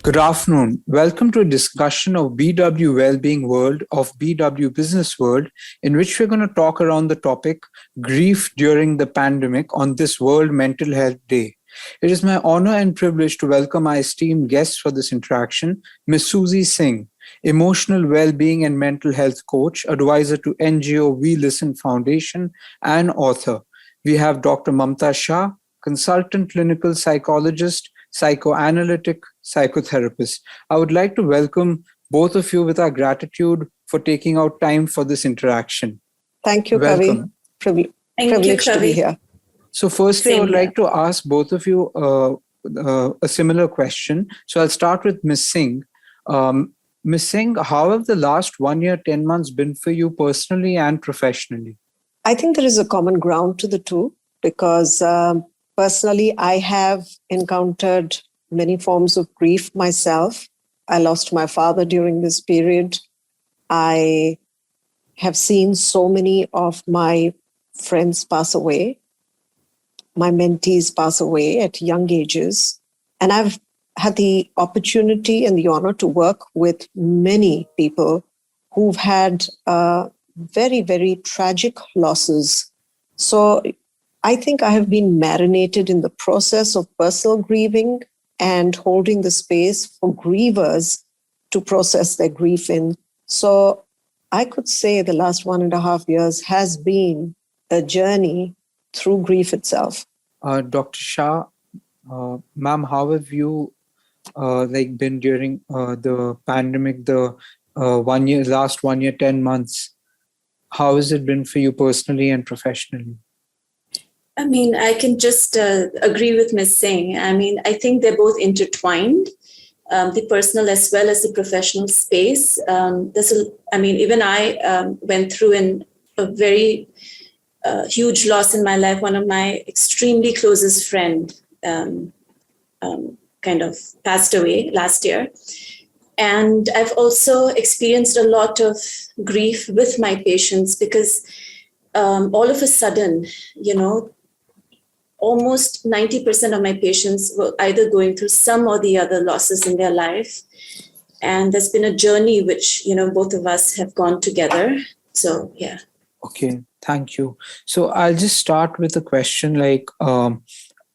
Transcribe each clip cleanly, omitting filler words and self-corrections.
Good afternoon. Welcome to a discussion of BW Wellbeing World of BW Business World, in which we're going to talk around the topic grief during the pandemic on this World Mental Health Day. It is my honor and privilege to welcome my esteemed guests for this interaction, Ms. Susie Singh, emotional well-being and mental health coach, advisor to NGO We Listen Foundation, and author. We have Dr. Mamta Shah, consultant clinical psychologist, psychoanalytic psychotherapist. I would like to welcome both of you with our gratitude for taking out time for this interaction. Thank you, Kavi. Privileged to be here. So firstly, I would like to ask both of you a similar question. So I'll start with Ms. Singh. Ms. Singh, how have the last 1 year, 10 months been for you personally and professionally? I think there is a common ground to the two because personally, I have encountered many forms of grief myself. I lost my father during this period. I have seen so many of my friends pass away. My mentees pass away at young ages. And I've had the opportunity and the honor to work with many people who've had very, very tragic losses. So I think I have been marinated in the process of personal grieving and holding the space for grievers to process their grief in. So I could say the last 1.5 years has been a journey through grief itself. Dr. Shah, ma'am, how have you been during the pandemic, the last 1 year, 10 months? How has it been for you personally and professionally? I mean, I can just agree with Ms. Singh. I mean, I think they're both intertwined, the personal as well as the professional space. Even I went through a very huge loss in my life. One of my extremely closest friend kind of passed away last year. And I've also experienced a lot of grief with my patients because all of a sudden, almost 90% of my patients were either going through some or the other losses in their life. And there's been a journey which, both of us have gone together. So, yeah. Okay, thank you. So I'll just start with a question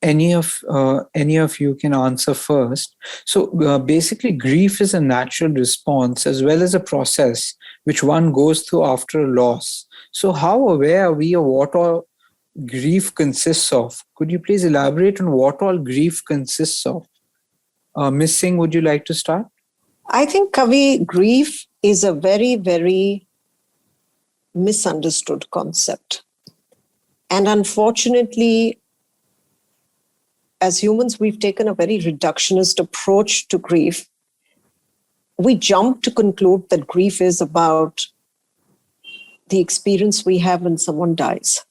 any of you can answer first. So basically, grief is a natural response as well as a process which one goes through after a loss. So how aware are we of what all grief consists of? Could you please elaborate on what all grief consists of? Ms. Singh, would you like to start? I think, Kavi, grief is a very, very misunderstood concept. And unfortunately, as humans, we've taken a very reductionist approach to grief. We jump to conclude that grief is about the experience we have when someone dies.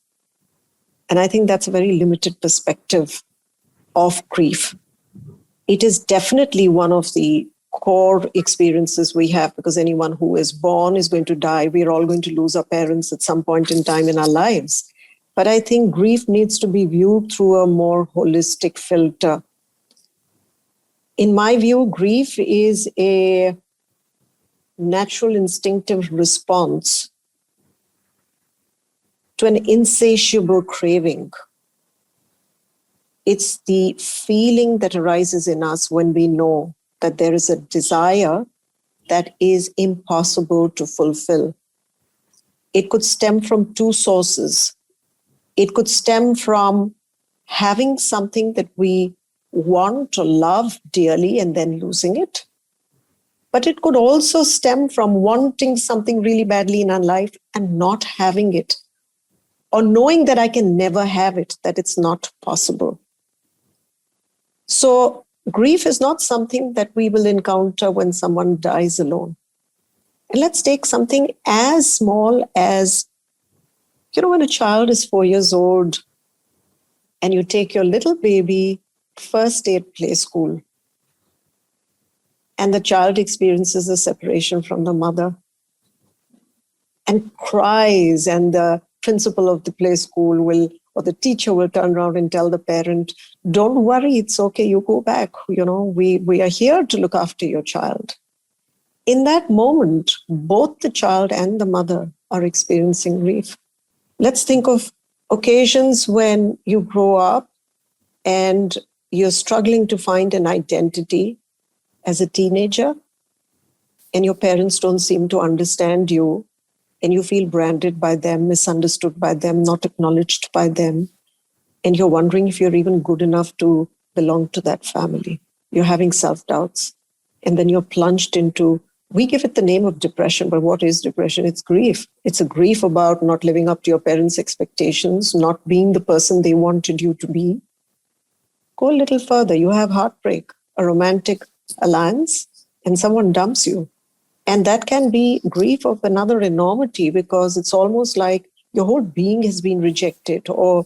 And I think that's a very limited perspective of grief. It is definitely one of the core experiences we have because anyone who is born is going to die. We're all going to lose our parents at some point in time in our lives. But I think grief needs to be viewed through a more holistic filter. In my view, grief is a natural instinctive response to an insatiable craving. It's the feeling that arises in us when we know that there is a desire that is impossible to fulfill. It could stem from two sources. It could stem from having something that we want or love dearly and then losing it. But it could also stem from wanting something really badly in our life and not having it, or knowing that I can never have it, that it's not possible. So grief is not something that we will encounter when someone dies alone. And let's take something as small as, when a child is 4 years old and you take your little baby first day at play school and the child experiences a separation from the mother and cries, and the principal of the play school will or the teacher will turn around and tell the parent, don't worry, it's okay, you go back. We are here to look after your child. In that moment, both the child and the mother are experiencing grief. Let's think of occasions when you grow up and you're struggling to find an identity as a teenager, and your parents don't seem to understand you, and you feel branded by them, misunderstood by them, not acknowledged by them, and you're wondering if you're even good enough to belong to that family. You're having self-doubts, and then you're plunged into, we give it the name of depression, but what is depression? It's grief. It's a grief about not living up to your parents' expectations, not being the person they wanted you to be. Go a little further. You have heartbreak, a romantic alliance, and someone dumps you. And that can be grief of another enormity, because it's almost like your whole being has been rejected, or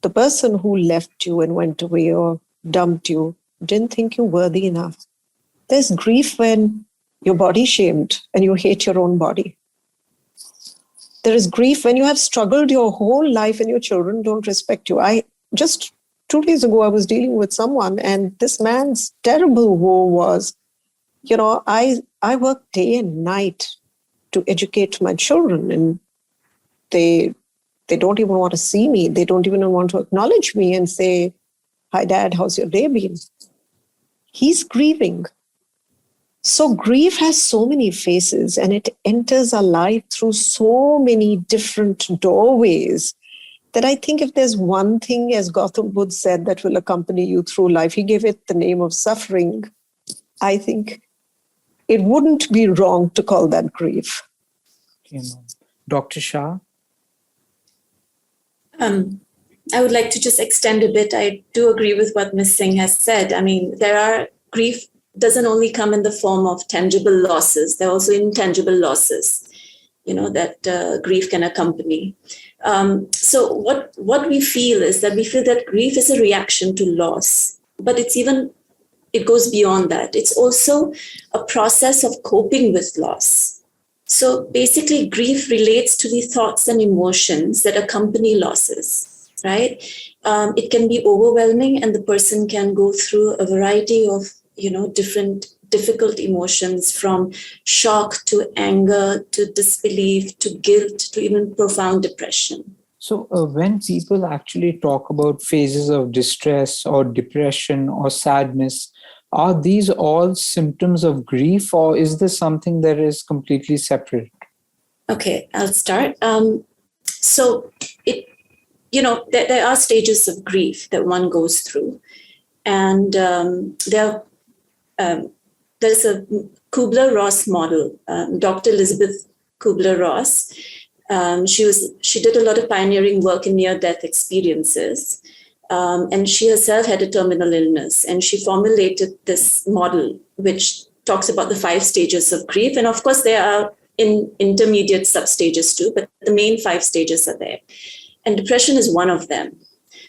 the person who left you and went away or dumped you didn't think you worthy enough. There's grief when you're body shamed and you hate your own body. There is grief when you have struggled your whole life and your children don't respect you. Just 2 days ago, I was dealing with someone, and this man's terrible woe was, I work day and night to educate my children, and they don't even want to see me. They don't even want to acknowledge me and say, hi, Dad, how's your day been? He's grieving. So grief has so many faces, and it enters our life through so many different doorways, that I think if there's one thing, as Gautam Buddha said, that will accompany you through life, he gave it the name of suffering. I think it wouldn't be wrong to call that grief. Dr. Shah? I would like to just extend a bit. I do agree with what Ms. Singh has said. I mean, grief doesn't only come in the form of tangible losses. There are also intangible losses, that grief can accompany. So what we feel is that grief is a reaction to loss, but it goes beyond that. It's also a process of coping with loss. So basically, grief relates to the thoughts and emotions that accompany losses, right? It can be overwhelming, and the person can go through a variety of, different difficult emotions, from shock to anger to disbelief to guilt to even profound depression. So when people actually talk about phases of distress or depression or sadness, are these all symptoms of grief, or is this something that is completely separate? Okay, I'll start. So there are stages of grief that one goes through, and there's a Kubler-Ross model. Dr. Elizabeth Kubler-Ross, she did a lot of pioneering work in near-death experiences, and she herself had a terminal illness, and she formulated this model which talks about the 5 stages of grief. And of course, there are intermediate substages too, but the main 5 stages are there. And depression is one of them.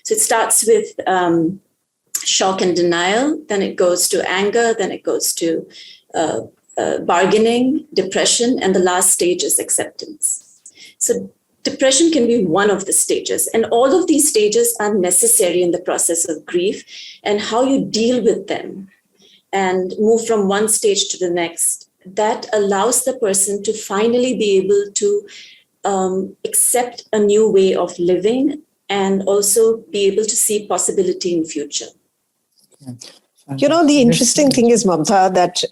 So it starts with shock and denial, then it goes to anger, then it goes to bargaining, depression, and the last stage is acceptance. So depression can be one of the stages, and all of these stages are necessary in the process of grief, and how you deal with them and move from one stage to the next, that allows the person to finally be able to accept a new way of living and also be able to see possibility in future. The interesting thing is, Mamta, that,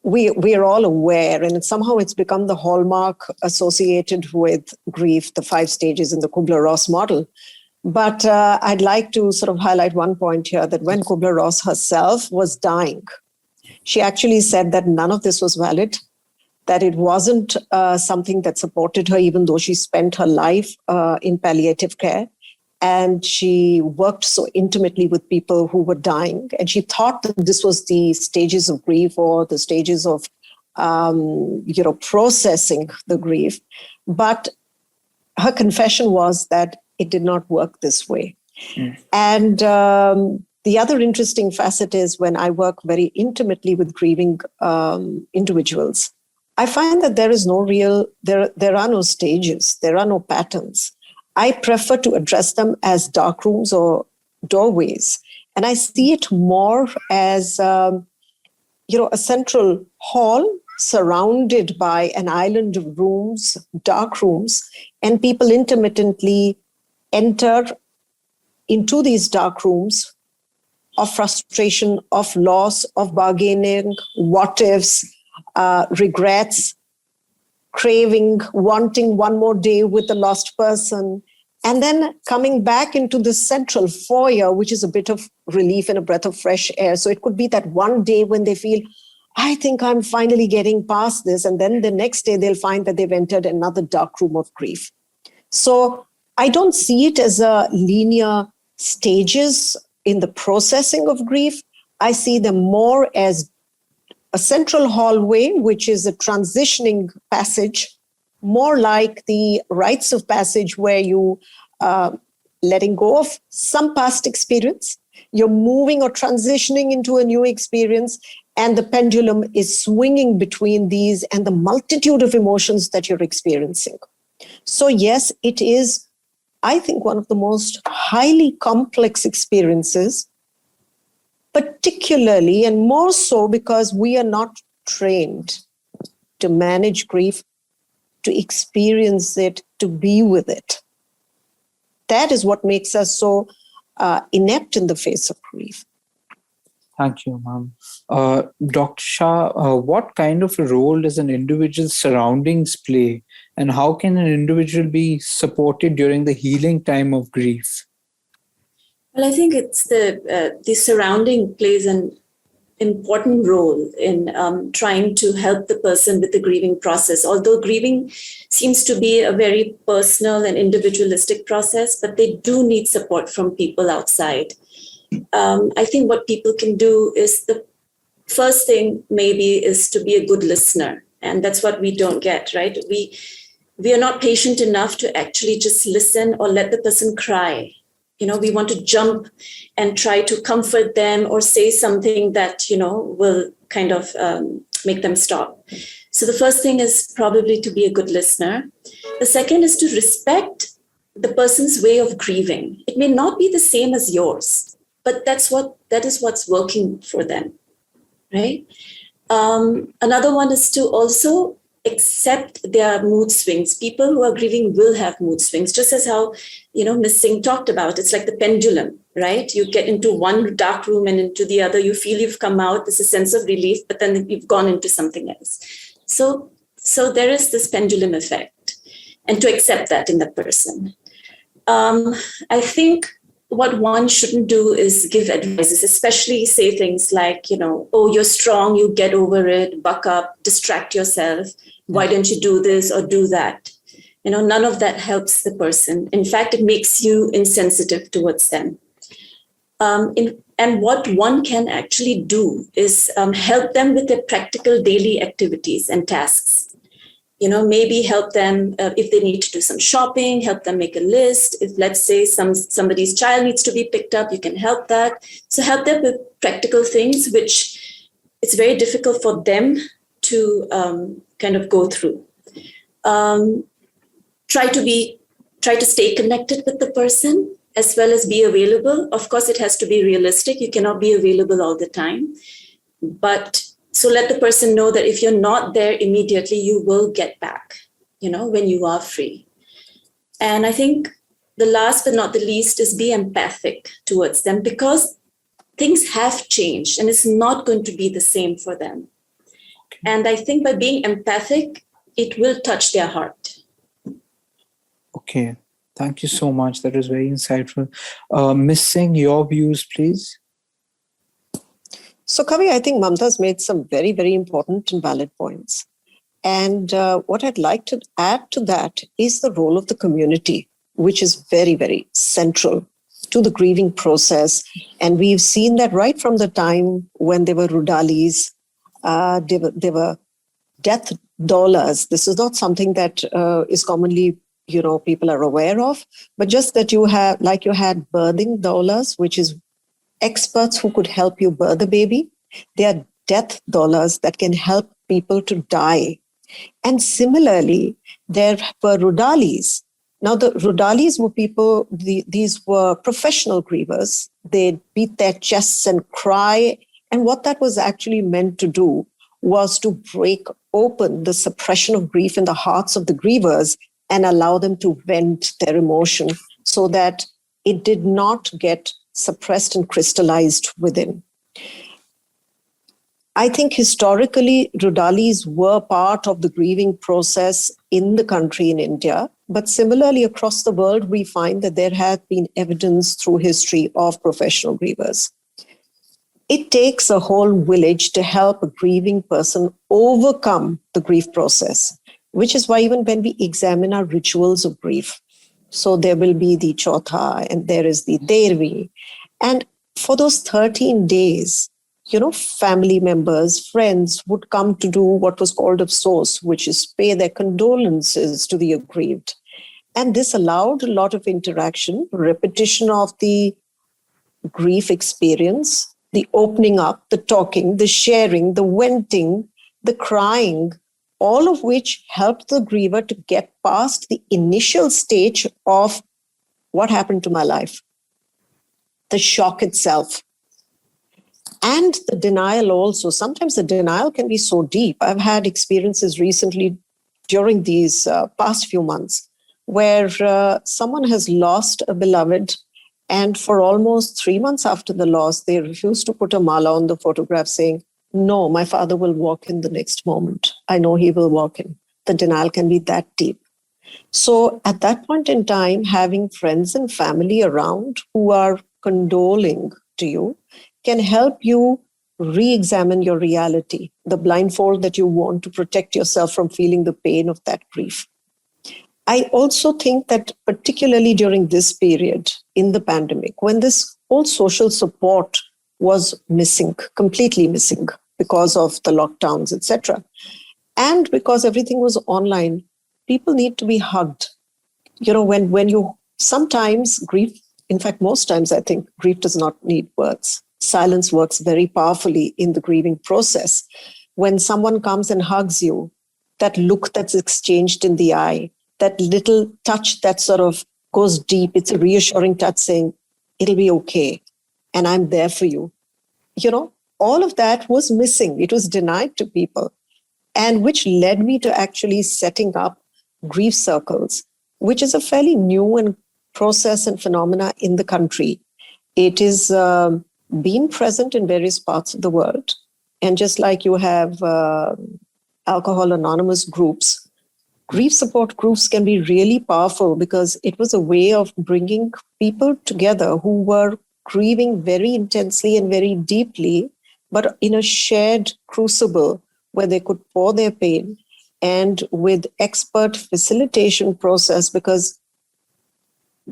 we are all aware, and somehow it's become the hallmark associated with grief, the 5 stages in the Kubler-Ross model. But I'd like to sort of highlight one point here, that when Kubler-Ross herself was dying, she actually said that none of this was valid, that it wasn't something that supported her, even though she spent her life in palliative care. And she worked so intimately with people who were dying. And she thought that this was the stages of grief, or the stages of, processing the grief. But her confession was that it did not work this way. Mm. And the other interesting facet is, when I work very intimately with grieving individuals, I find that there are no stages, there are no patterns. I prefer to address them as dark rooms or doorways. And I see it more as, a central hall surrounded by an island of rooms, dark rooms, and people intermittently enter into these dark rooms of frustration, of loss, of bargaining, what ifs, regrets, craving, wanting one more day with the lost person, and then coming back into the central foyer, which is a bit of relief and a breath of fresh air. So it could be that one day when they feel, I think I'm finally getting past this. And then the next day they'll find that they've entered another dark room of grief. So I don't see it as a linear stages in the processing of grief. I see them more as a central hallway, which is a transitioning passage, more like the rites of passage where you letting go of some past experience, you're moving or transitioning into a new experience, and the pendulum is swinging between these and the multitude of emotions that you're experiencing. So yes, it is, I think, one of the most highly complex experiences, particularly and more so because we are not trained to manage grief, to experience it, to be with it. That is what makes us so inept in the face of grief. Thank you, ma'am. Dr. Shah, what kind of a role does an individual's surroundings play, and how can an individual be supported during the healing time of grief? Well, I think it's the surrounding plays an important role in trying to help the person with the grieving process. Although grieving seems to be a very personal and individualistic process, but they do need support from people outside. I think what people can do is, the first thing maybe is to be a good listener. And that's what we don't get, right? We are not patient enough to actually just listen or let the person cry. We want to jump and try to comfort them or say something that, will kind of make them stop. So the first thing is probably to be a good listener. The second is to respect the person's way of grieving. It may not be the same as yours, but that is what's working for them, right? Another one is to also accept their mood swings. People who are grieving will have mood swings, just as how, Ms. Singh talked about. It's like the pendulum, right? You get into one dark room and into the other, you feel you've come out, there's a sense of relief, but then you've gone into something else. So there is this pendulum effect, and to accept that in the person. I think what one shouldn't do is give advices, especially say things like, oh, you're strong, you get over it, buck up, distract yourself. Why don't you do this or do that? None of that helps the person. In fact, it makes you insensitive towards them. And what one can actually do is help them with their practical daily activities and tasks. Maybe help them if they need to do some shopping, help them make a list. If, let's say, somebody's child needs to be picked up, you can help that. So help them with practical things, which it's very difficult for them to kind of go through. Try to stay connected with the person as well as be available. Of course, it has to be realistic. You cannot be available all the time. But so let the person know that if you're not there immediately, you will get back, when you are free. And I think the last but not the least is be empathic towards them, because things have changed and it's not going to be the same for them. Okay. And I think by being empathic, it will touch their heart. Okay. Thank you so much. That was very insightful. Ms. Singh, your views, please. So, Kavi, I think Mamta's made some very, very important and valid points. And what I'd like to add to that is the role of the community, which is very, very central to the grieving process. And we've seen that right from the time when there were Rudalis, there were death doulas. This is not something that is commonly, people are aware of, but just that you had birthing doulas, which is experts who could help you birth a baby. There are death doulas that can help people to die. And similarly, there were Rudalis, Now, the Rudalis were people, these were professional grievers. They'd beat their chests and cry. And what that was actually meant to do was to break open the suppression of grief in the hearts of the grievers and allow them to vent their emotion so that it did not get suppressed and crystallized within. I think historically, Rudalis were part of the grieving process in the country in India. But similarly, across the world, we find that there has been evidence through history of professional grievers. It takes a whole village to help a grieving person overcome the grief process, which is why even when we examine our rituals of grief, so there will be the Chautha and there is the Dervi. And for those 13 days, family members, friends would come to do what was called afsos, which is pay their condolences to the aggrieved. And this allowed a lot of interaction, repetition of the grief experience, the opening up, the talking, the sharing, the venting, the crying, all of which helped the griever to get past the initial stage of what happened to my life, the shock itself. And the denial also. Sometimes the denial can be so deep. I've had experiences recently during these past few months where someone has lost a beloved, and for almost 3 months after the loss, they refuse to put a mala on the photograph saying, no, my father will walk in the next moment. I know he will walk in. The denial can be that deep. So at that point in time, having friends and family around who are condoling to you can help you re-examine your reality, the blindfold that you want to protect yourself from feeling the pain of that grief. I also think that particularly during this period in the pandemic, when this whole social support was missing, completely missing because of the lockdowns, etc., and because everything was online, people need to be hugged. When you sometimes grief, in fact, most times I think grief does not need words. Silence works very powerfully in the grieving process. When someone comes and hugs you, that look that's exchanged in the eye, that little touch that sort of goes deep, it's a reassuring touch saying, it'll be okay, and I'm there for you. All of that was missing. It was denied to people, and which led me to actually setting up grief circles, which is a fairly new and process and phenomena in the country. It is been present in various parts of the world. And just like you have Alcohol Anonymous groups, grief support groups can be really powerful because it was a way of bringing people together who were grieving very intensely and very deeply, but in a shared crucible where they could pour their pain and with expert facilitation process, because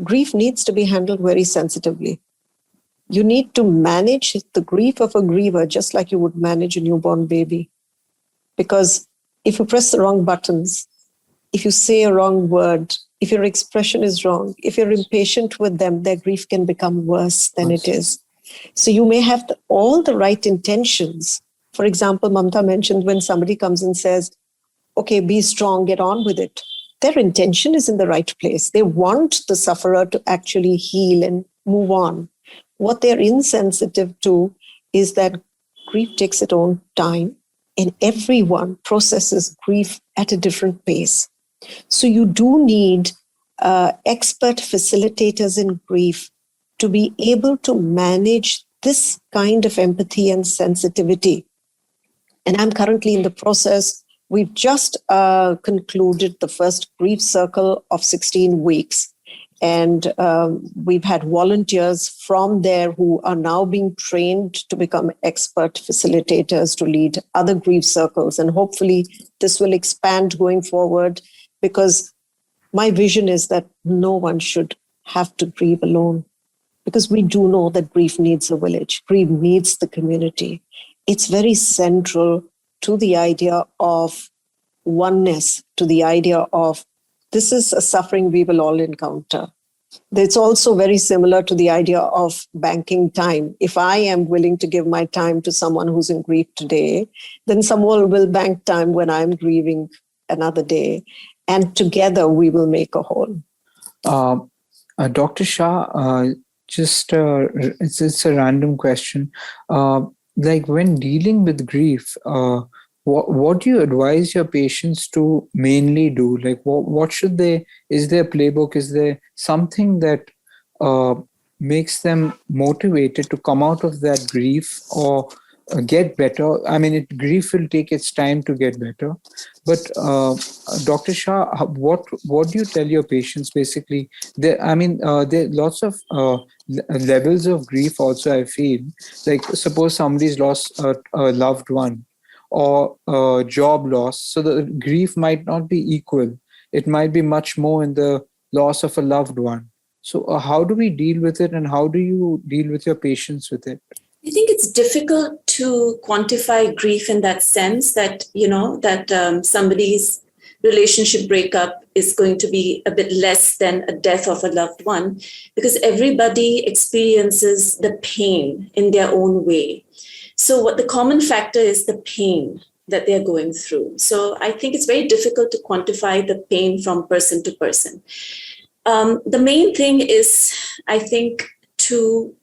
grief needs to be handled very sensitively. You need to manage the grief of a griever just like you would manage a newborn baby. Because if you press the wrong buttons, if you say a wrong word, if your expression is wrong, if you're impatient with them, their grief can become worse than it is. So you may have all the right intentions. For example, Mamta mentioned when somebody comes and says, okay, be strong, get on with it. Their intention is in the right place. They want the sufferer to actually heal and move on. What they're insensitive to is that grief takes its own time and everyone processes grief at a different pace. So you do need expert facilitators in grief to be able to manage this kind of empathy and sensitivity. And I'm currently in the process. We've just concluded the first grief circle of 16 weeks. And we've had volunteers from there who are now being trained to become expert facilitators to lead other grief circles. And hopefully this will expand going forward, because my vision is that no one should have to grieve alone, because we do know that grief needs a village. Grief needs the community. It's very central to the idea of oneness, to the idea of this is a suffering we will all encounter. It's also very similar to the idea of banking time. If I am willing to give my time to someone who's in grief today, then someone will bank time when I'm grieving another day. And together we will make a whole. Dr. Shah, it's a random question. Like when dealing with grief, what do you advise your patients to mainly do? Like what should they? Is there a playbook? Is there something that makes them motivated to come out of that grief or get better? I mean, grief will take its time to get better, but Dr. Shah, what do you tell your patients basically? There are lots of levels of grief also, I feel. Like suppose somebody's lost a loved one or a job loss. So the grief might not be equal. It might be much more in the loss of a loved one. So how do we deal with it, and how do you deal with your patients with it? I think it's difficult to quantify grief in that sense that, somebody's relationship breakup is going to be a bit less than a death of a loved one, because everybody experiences the pain in their own way. So what the common factor is the pain that they're going through. So I think it's very difficult to quantify the pain from person to person. The main thing is, I think, to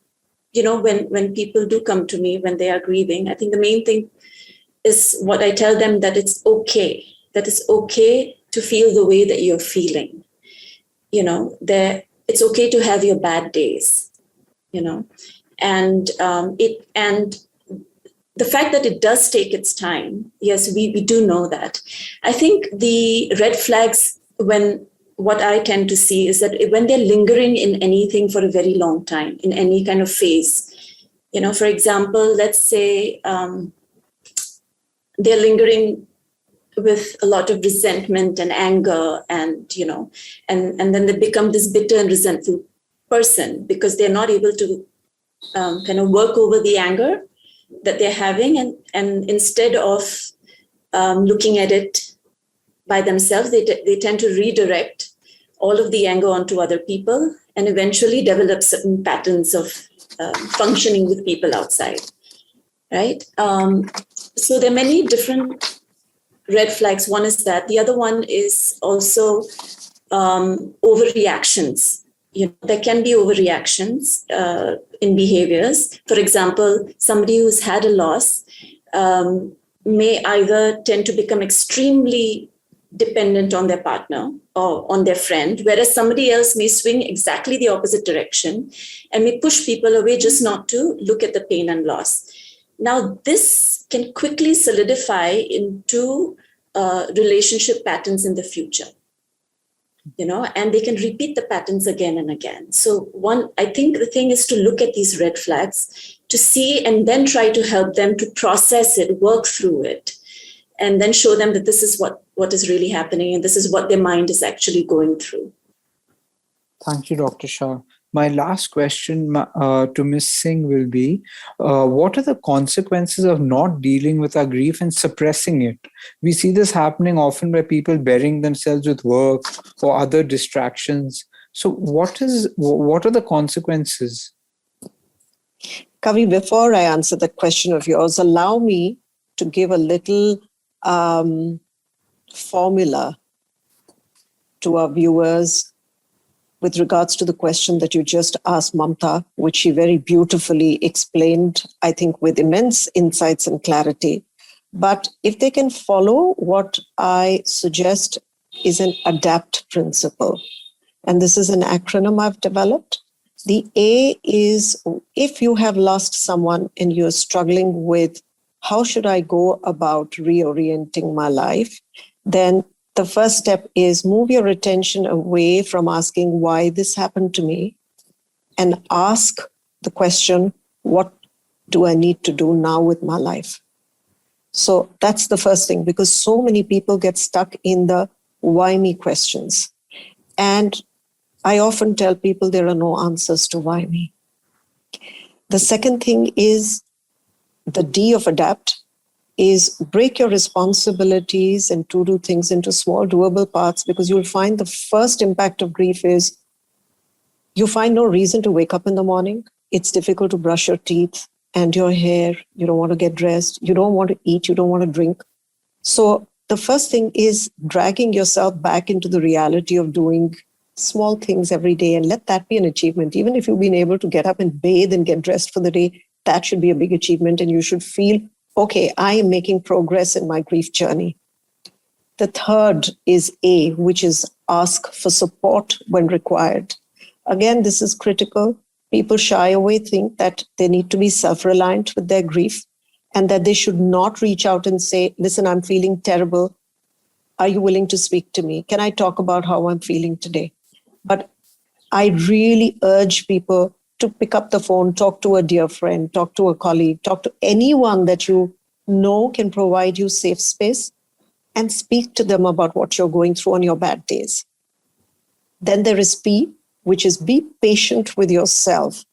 when people do come to me when they are grieving, I think the main thing is what I tell them, that it's okay to feel the way that you're feeling. It's okay to have your bad days, and the fact that it does take its time. Yes, we do know that. I think the red flags, what I tend to see is that when they're lingering in anything for a very long time, in any kind of phase, for example, let's say they're lingering with a lot of resentment and anger, and then they become this bitter and resentful person because they're not able to kind of work over the anger that they're having, and instead of looking at it by themselves, they tend to redirect all of the anger onto other people, and eventually develop certain patterns of functioning with people outside, right? So there are many different red flags. One is that. The other one is also overreactions. There can be overreactions in behaviors. For example, somebody who's had a loss may either tend to become extremely dependent on their partner or on their friend, whereas somebody else may swing exactly the opposite direction and may push people away just not to look at the pain and loss. Now, this can quickly solidify into relationship patterns in the future, and they can repeat the patterns again and again. So I think the thing is to look at these red flags, to see, and then try to help them to process it, work through it, and then show them that this is what is really happening, and this is what their mind is actually going through. Thank you, Dr. Shah. My last question to Ms. Singh will be, what are the consequences of not dealing with our grief and suppressing it? We see this happening often by people burying themselves with work or other distractions. So what are the consequences? Kavi, before I answer that question of yours, allow me to give a little formula to our viewers with regards to the question that you just asked Mamta, which she very beautifully explained, I think, with immense insights and clarity. But if they can follow what I suggest is an ADAPT principle, and this is an acronym I've developed. The A is, if you have lost someone and you're struggling with how should I go about reorienting my life, then the first step is move your attention away from asking why this happened to me and ask the question, what do I need to do now with my life? So that's the first thing, because so many people get stuck in the why me questions. And I often tell people there are no answers to why me. The second thing is the D of ADAPT is break your responsibilities and to do things into small doable parts, because you'll find the first impact of grief is you find no reason to wake up in the morning. It's difficult to brush your teeth and your hair. You don't want to get dressed. You don't want to eat. You don't want to drink. So the first thing is dragging yourself back into the reality of doing small things every day and let that be an achievement. Even if you've been able to get up and bathe and get dressed for the day, that should be a big achievement. And you should feel, okay, I am making progress in my grief journey. The third is A, which is ask for support when required. Again, this is critical. People shy away, think that they need to be self-reliant with their grief and that they should not reach out and say, listen, I'm feeling terrible. Are you willing to speak to me? Can I talk about how I'm feeling today? But I really urge people to pick up the phone, talk to a dear friend, talk to a colleague, talk to anyone that you know can provide you safe space and speak to them about what you're going through on your bad days. Then there is P, which is be patient with yourself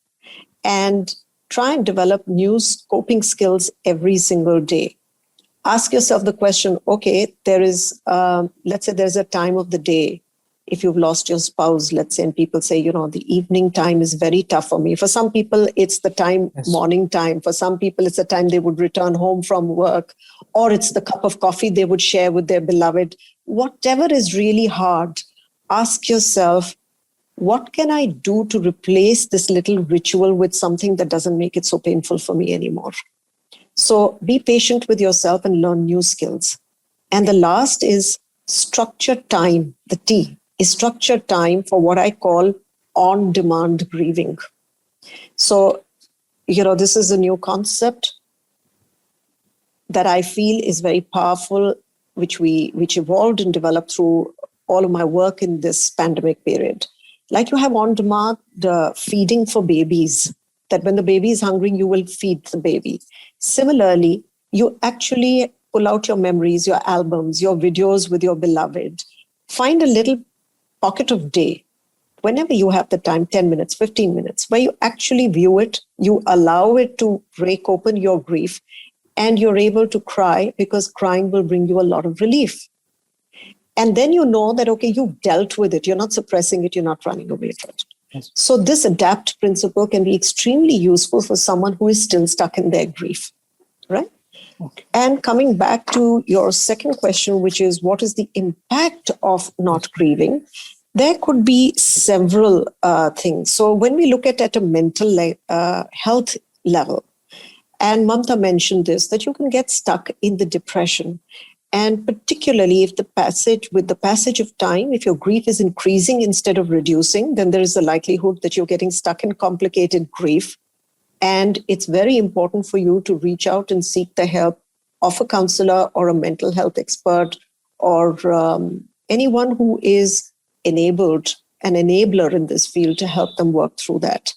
and try and develop new coping skills every single day. Ask yourself the question, okay, there is, let's say there's a time of the day. If you've lost your spouse, let's say, and people say, the evening time is very tough for me. For some people, it's the time, yes, morning time. For some people, it's the time they would return home from work, or it's the cup of coffee they would share with their beloved. Whatever is really hard, ask yourself, what can I do to replace this little ritual with something that doesn't make it so painful for me anymore? So be patient with yourself and learn new skills. And the last is structure time. The T is structure time for what I call on-demand grieving. So, this is a new concept that I feel is very powerful, which evolved and developed through all of my work in this pandemic period. Like you have on-demand feeding for babies, that when the baby is hungry, you will feed the baby. Similarly, you actually pull out your memories, your albums, your videos with your beloved. Find a little pocket of day, whenever you have the time, 10 minutes, 15 minutes, where you actually view it, you allow it to break open your grief, and you're able to cry because crying will bring you a lot of relief. And then you know that, okay, you've dealt with it. You're not suppressing it. You're not running away from it. Yes. So this ADAPT principle can be extremely useful for someone who is still stuck in their grief, right? Okay. And coming back to your second question, which is what is the impact of not grieving? There could be several things. So when we look at a mental health level, and Mamta mentioned this, that you can get stuck in the depression. And particularly if with the passage of time, if your grief is increasing instead of reducing, then there is a likelihood that you're getting stuck in complicated grief. And it's very important for you to reach out and seek the help of a counselor or a mental health expert or anyone who is enabled, an enabler in this field to help them work through that.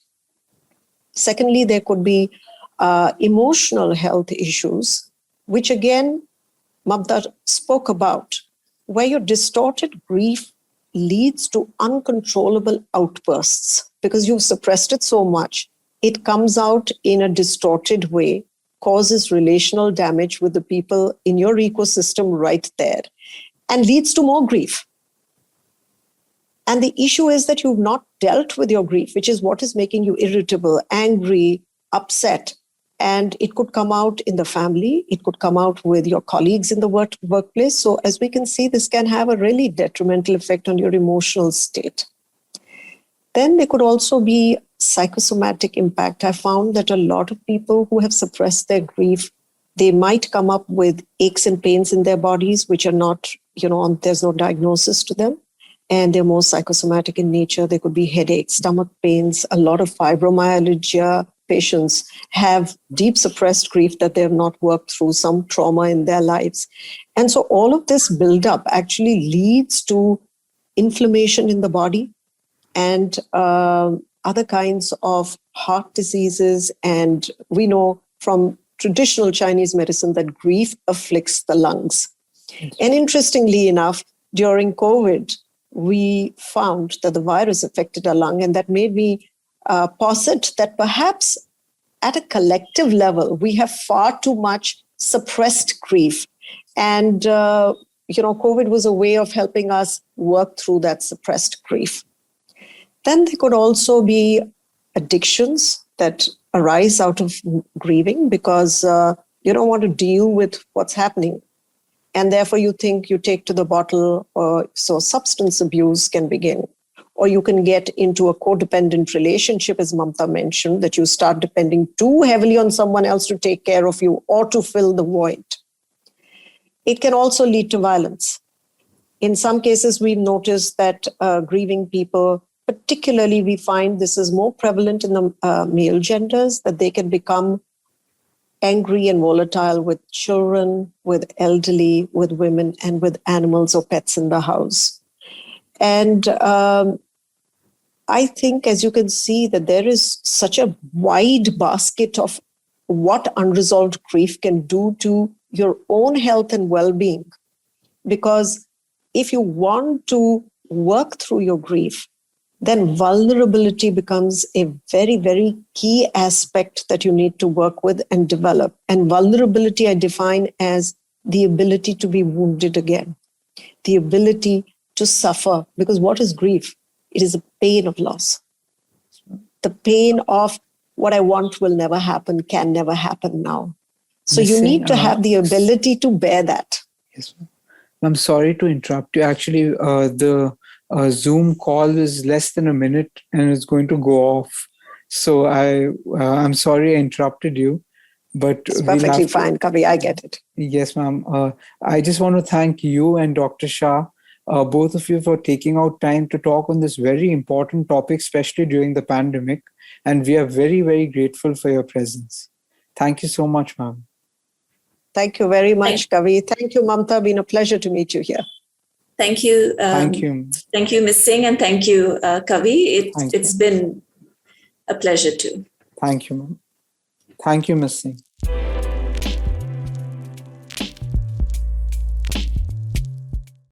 Secondly, there could be emotional health issues, which again, Mamta spoke about, where your distorted grief leads to uncontrollable outbursts because you've suppressed it so much. It comes out in a distorted way, causes relational damage with the people in your ecosystem right there, and leads to more grief. And the issue is that you've not dealt with your grief, which is what is making you irritable, angry, upset. And it could come out in the family. It could come out with your colleagues in the workplace. So as we can see, this can have a really detrimental effect on your emotional state. Then there could also be psychosomatic impact. I found that a lot of people who have suppressed their grief, they might come up with aches and pains in their bodies, which are not, there's no diagnosis to them. And they're more psychosomatic in nature. There could be headaches, stomach pains, a lot of fibromyalgia. Patients have deep suppressed grief that they have not worked through, some trauma in their lives. And so all of this buildup actually leads to inflammation in the body and other kinds of heart diseases. And we know from traditional Chinese medicine that grief afflicts the lungs. And interestingly enough, during COVID, we found that the virus affected our lung, and that made me posit that perhaps at a collective level, we have far too much suppressed grief. And, COVID was a way of helping us work through that suppressed grief. Then there could also be addictions that arise out of grieving because you don't want to deal with what's happening. And therefore you think you take to the bottle, or so substance abuse can begin. or you can get into a codependent relationship, as Mamta mentioned, that you start depending too heavily on someone else to take care of you or to fill the void. It can also lead to violence. In some cases, we've noticed that grieving people, particularly we find this is more prevalent in the male genders, that they can become angry and volatile with children, with elderly, with women, and with animals or pets in the house. And I think, as you can see, that there is such a wide basket of what unresolved grief can do to your own health and well-being. Because if you want to work through your grief, then vulnerability becomes a very, very key aspect that you need to work with and develop. And vulnerability I define as the ability to be wounded again, the ability to suffer. Because what is grief? It is a pain of loss. The pain of what I want will never happen, can never happen now. So you need to have the ability to bear that. Yes, ma'am. I'm sorry to interrupt you. Actually, the Zoom call is less than a minute and it's going to go off. So I'm sorry I interrupted you. But It's perfectly fine, Kavi. I get it. Yes, ma'am. I just want to thank you and Dr. Shah, both of you, for taking out time to talk on this very important topic, especially during the pandemic. And we are very, very grateful for your presence. Thank you so much, ma'am. Thank you very much, Kavi. Thank you, Mamta. Been a pleasure to meet you here. Thank you. Thank you. Thank you, Ms. Singh, and thank you, Kavi. It's been a pleasure too. Thank you, ma'am. Thank you, Ms. Singh.